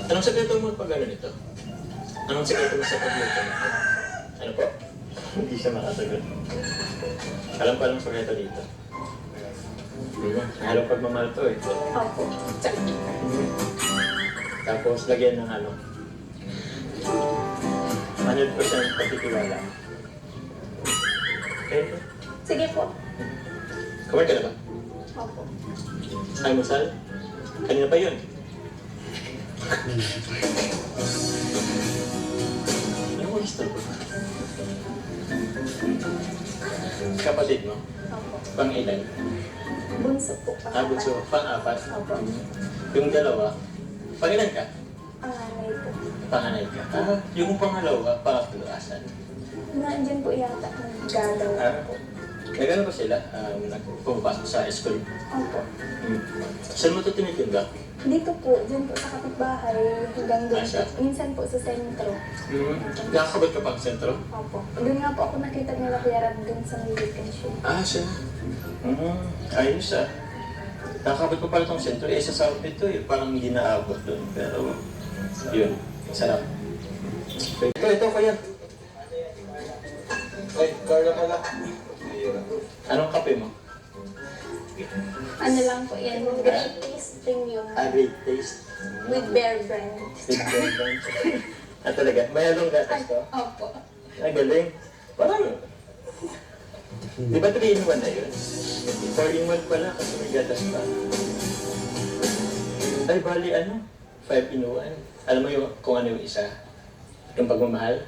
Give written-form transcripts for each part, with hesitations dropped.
Anong sekreto mo pag ano nito? Anong sekreto mo sa pagluto nito? Ano po? Hindi siya makasagot. Alam ko anong sekreto dito. Halong pagmamahal to eh. Opo. Tapos lagyan ng ano. 100% pagtitiwala. Okay? Sige po. Kumain ka na ba? Opo. Ay, masal? Kanina pa yun. Ano mo gusto ko? Kapatid mo? Opo. Pang-ilan? Bunso po. Bunso. Pang-apat? Opo. Yung dalawa? Pang-ilan ka? Panganay po. Panganay ka? Yung pangalawa, pangatlo, asan? Nandiyan po yata ang galaw po. Nagano ba sila? Pumapasok sa school? Opo. Saan mo ito tinitinda? Dito po, dyan po sa kapitbahay, hanggang doon Asa? po. Minsan po sa sentro. Nakakabot ka pang sentro? Opo. Doon nga po ako nakita nila Kuya Rab doon sa medication. Siya. Ayos Nakakabot pa pala itong sentro. Sa South ito parang hindi naabot doon. Pero yun, sarap. Ito kaya. Ay, Carla pala. Anong kape mo? Ano lang po yan, great taste premium Great taste. with Bear Brand. Talaga? May halong gatas to? Opo. Ang galing. Parang, di ba 3-in-1 na yun? 4-in-1 pala kasi may gatas pa. Ay, bali 5-in-1. Alam mo kung ano yung isa? Yung pagmamahal?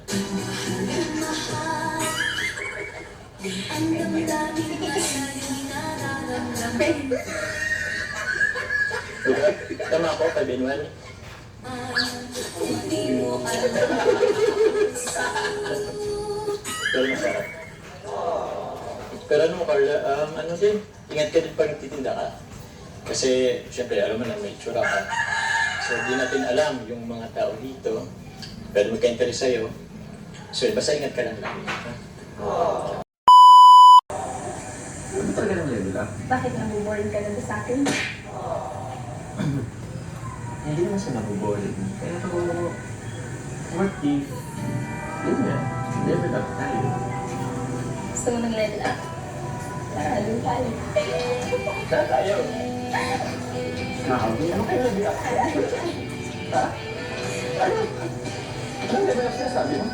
Diba? Tama ako, 5-in-1. Pero masarap. Pero ano mo, Carla, ingat ka din pag nagtitinda ka. Kasi, syempre, alam mo na may tsura ka. So, di natin alam yung mga tao dito. Pero magka-interest sa'yo. So, basta ingat ka lang lagi. Ano talaga ng level up? Bakit nabuboring ka na sa akin? Hindi naman siya nabuboring. Pero, what if, yun nga, level up tayo. Gusto mo ng level up? Lalo tayo. Saan tayo? Ano kayo level up? Ha? Ano? Anong level up siya sabi mo?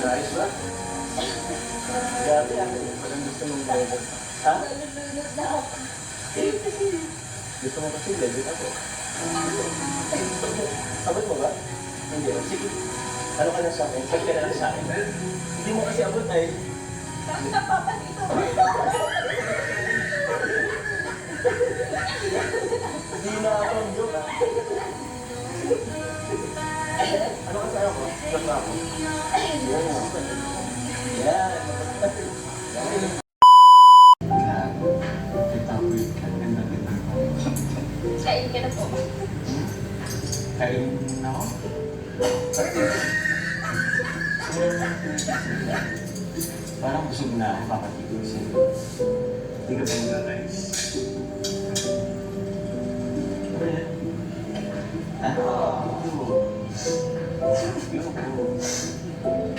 Ayos ba? Grabe Parang gusto mong level. Ha? Nalulunod na ako. Gusto mo kasi level ako. Abot mo ba? Hindi. Sige. Ano ka na sa akin? Pag ka na lang sa akin. Hindi mo kasi abot ay. Bakit napapalito? Hindi na ako ang joke Ano ka sa ako? Basta ako. Yan. Kain ka na po. Kain ako? Parang busog na ako makatigil sa'yo. Hindi ka ba mag-rice? Ano yan? Ha?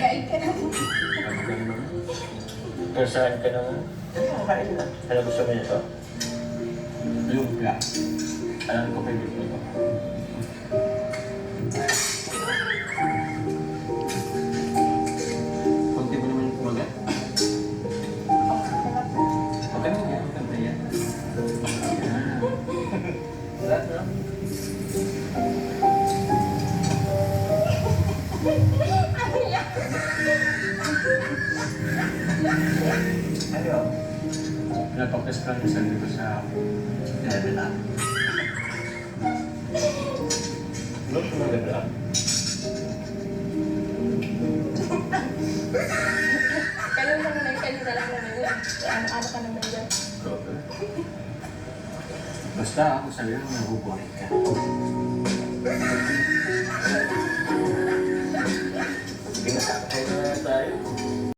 Kain ka na po. Pero saan ka naman? Kain na. Ano gusto mo nito? Lumpia. Alam ko pa yung ito. Kunti mo naman yung kumagat. Maganda yan, maganda yan. Lahat na. Ano? Napag-test lang yung sarili ko sa level up. Look, maganda. Kanina naman, kanina lang naman yun. Ano ka naman dyan? Basta ako sa'yo, nabubuhay ka.